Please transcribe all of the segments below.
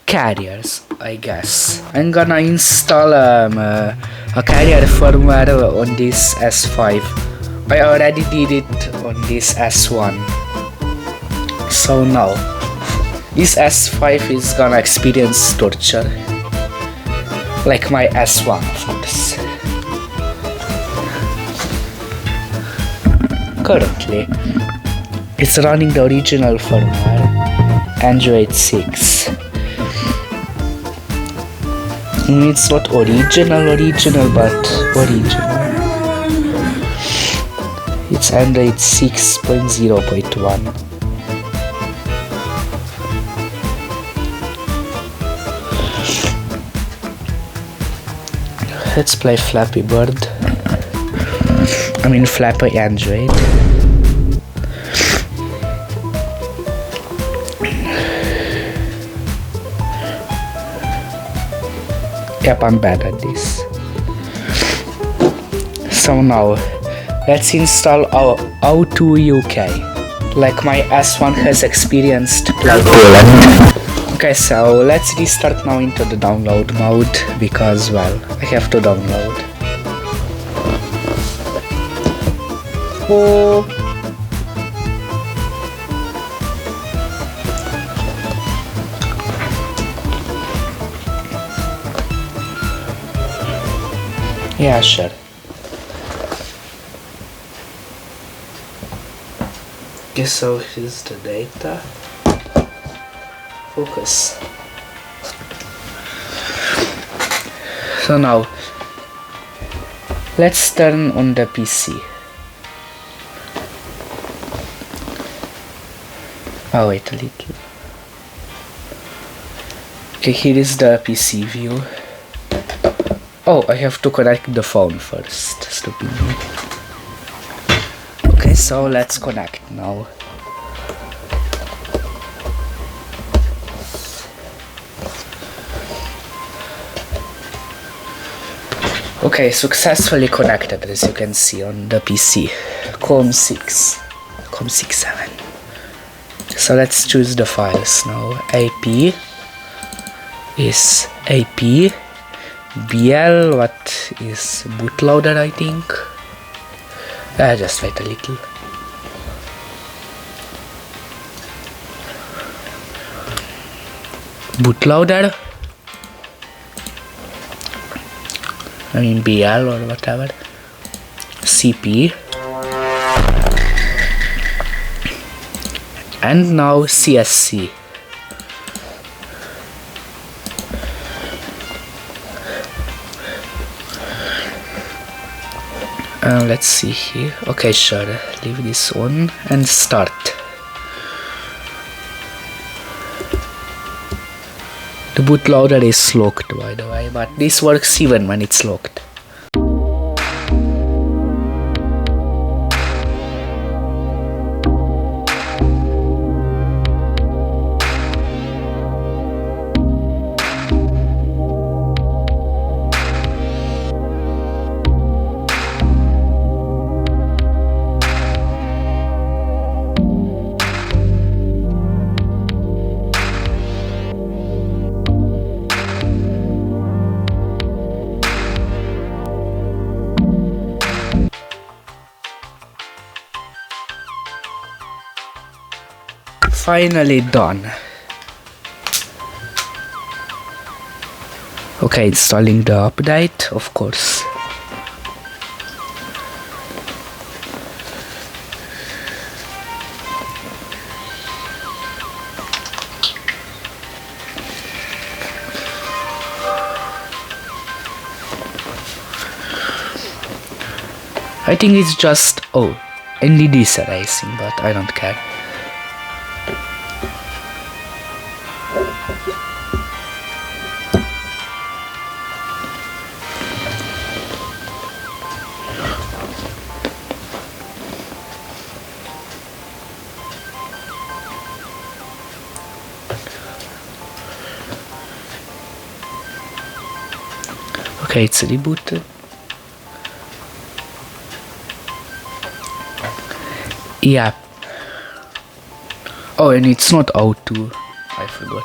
carriers, I guess. I'm gonna install a carrier firmware on this S5. I already did it on this S1. So now this S5 is gonna experience torture like my S1, of course. Currently it's running the original firmware, Android 6. It's not original, but original. It's Android 6.0.1. Let's play Flappy Bird. I mean Flappy Android. Yep, I'm bad at this. So now, let's install our O2 UK, like my S1 has experienced play Poland. Okay, so let's restart now into the download mode, because, well, I have to download. Oh. Yeah, sure. Okay, so here's the data. Focus. So now, let's turn on the PC. Oh, wait a little. Okay, here is the PC view. Oh, I have to connect the phone first. Stupid me. Okay, so let's connect now. Okay, successfully connected, as you can see on the PC. COM7. So let's choose the files now. AP is AP. BL, what is bootloader, I think. Just wait a little. Bootloader. I mean BL or whatever. CP. And now CSC. Let's see here. Okay, sure. Leave this on and start. The bootloader is locked, by the way, but this works even when it's locked. Finally done. Okay, installing the update, of course. I think it's just, NDDs erasing, but I don't care. Okay, it's rebooted. Yeah. Oh, and it's not O2. I forgot.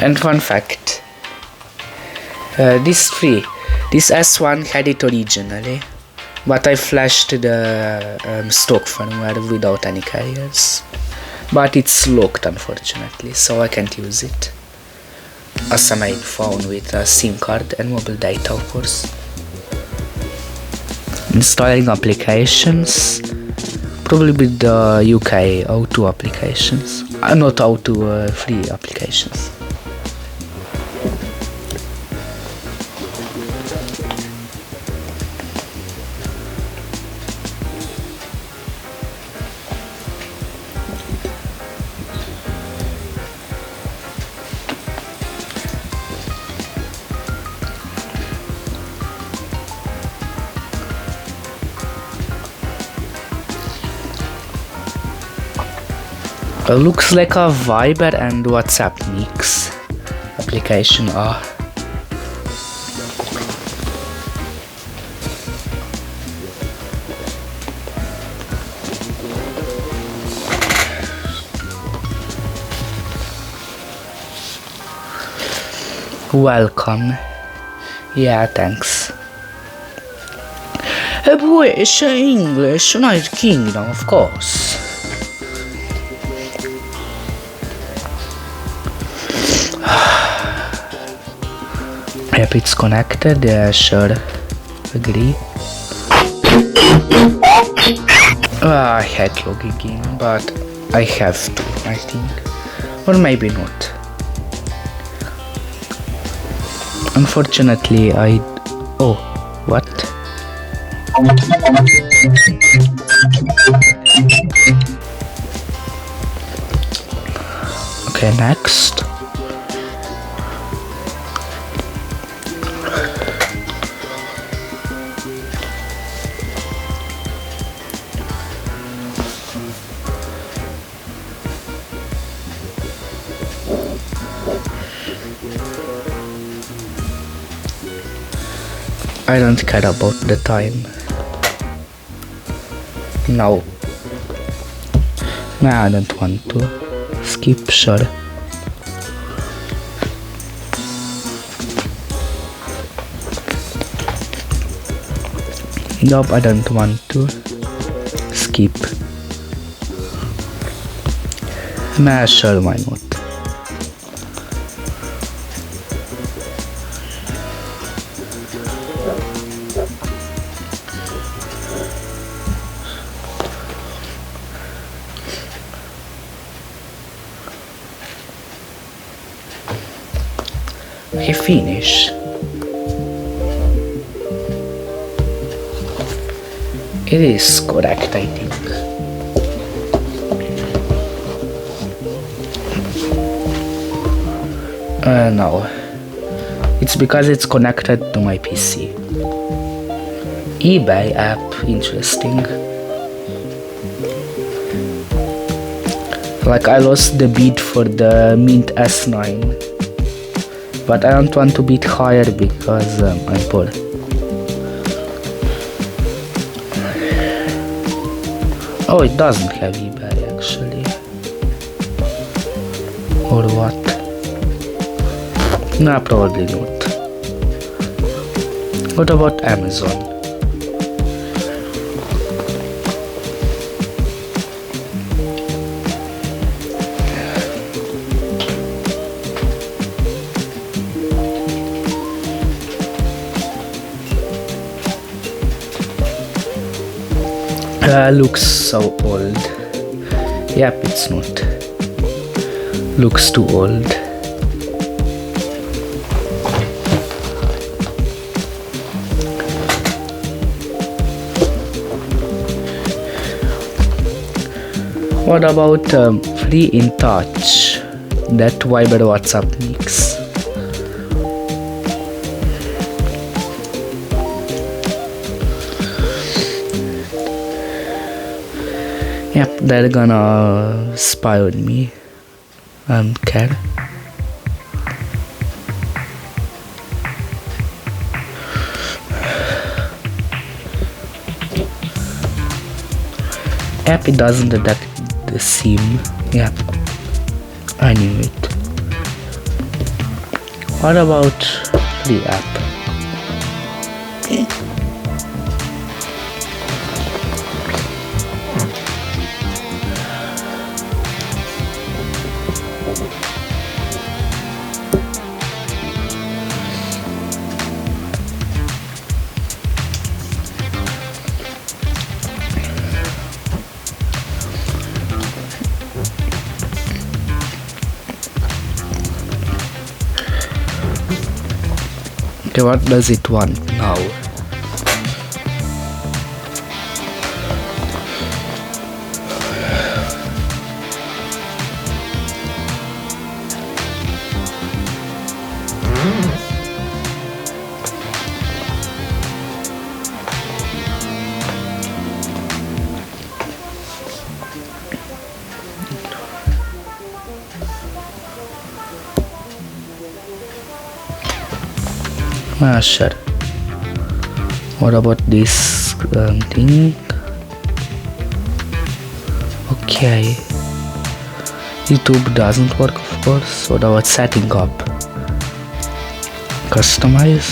And fun fact, this S1 had it originally, but I flashed the stock firmware without any carriers. But it's locked unfortunately, so I can't use it as a main phone with a SIM card and mobile data, of course. Installing applications, probably with the UK O2 applications, not O2 free applications. Looks like a Viber and WhatsApp mix application are. Welcome. Yeah, thanks. British English, United Kingdom, of course. Yep, it's connected, yeah, sure, agree. I hate logging in, but I have to, I think, or maybe not. Unfortunately, oh, what? Okay, next. I don't care about the time. No. No, I don't want to. Skip, sure. Nope, I don't want to. Skip. Nah, sure, why not? He finish. It is correct, I think. No. It's because it's connected to my PC. eBay app, interesting. Like I lost the bid for the Mint S9. But I don't want to bid higher because I'm poor. Oh, it doesn't have eBay actually. Or what? Nah, probably not. What about Amazon? Looks so old. Yep, it's not. Looks too old. What about Free in Touch? That Viber WhatsApp mix. Yep, they're gonna spy on me. I don't care. Yep, it doesn't detect the SIM. Yep, I knew it. What about the app? Okay, what does it want now? Sure. What about this thing? Okay. YouTube doesn't work, of course. What about setting up? Customize.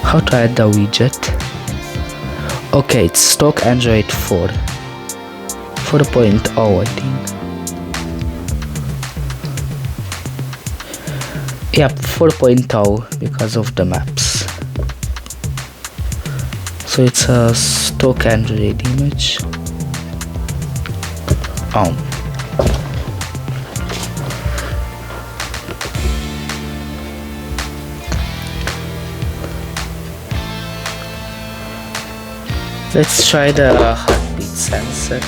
How to add the widget? Okay, it's stock Android 4. 4.0, I think. Yep, 4.0 because of the maps. So it's a stock Android image. Let's try the heartbeat sensor.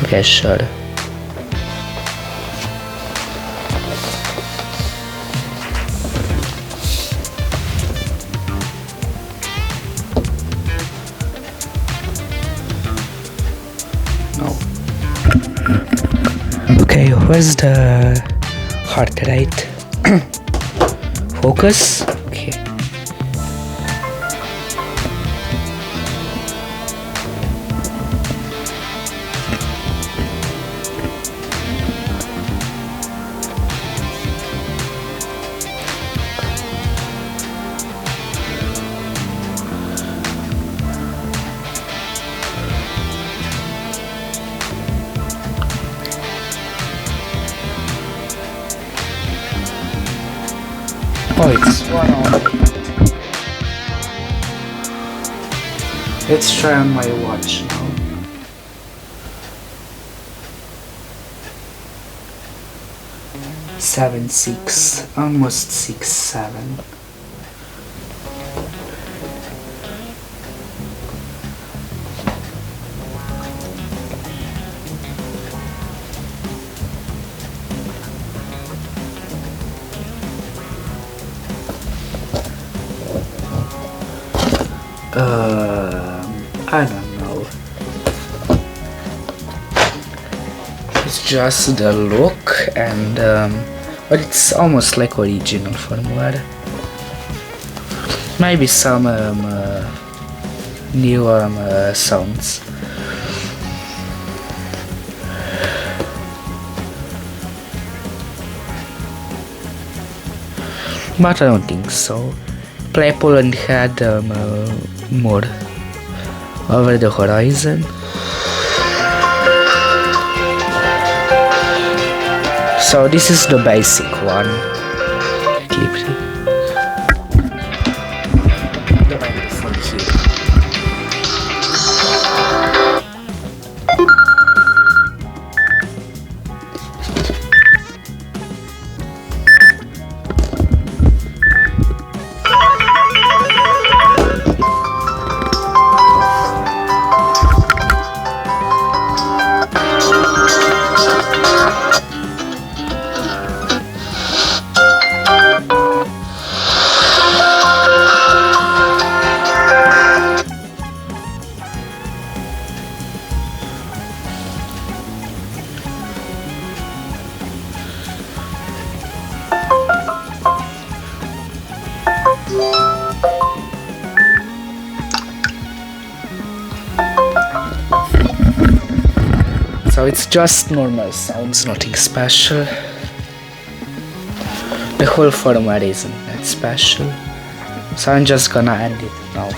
Okay, sure. Okay, where's the heart rate? Focus? Okay. Oh, it's 108. Let's try on my watch now. Seven, 6, almost 6, 7. I don't know. It's just the look and but it's almost like original firmware. Maybe some new sounds. But I don't think so. Play Poland had more over the horizon. So this is the basic one. Keep the microphone here. So it's just normal sounds, nothing special. The whole firmware isn't that special, so I'm just gonna end it now.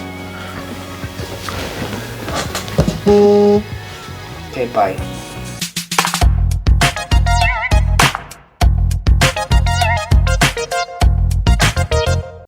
Okay, bye.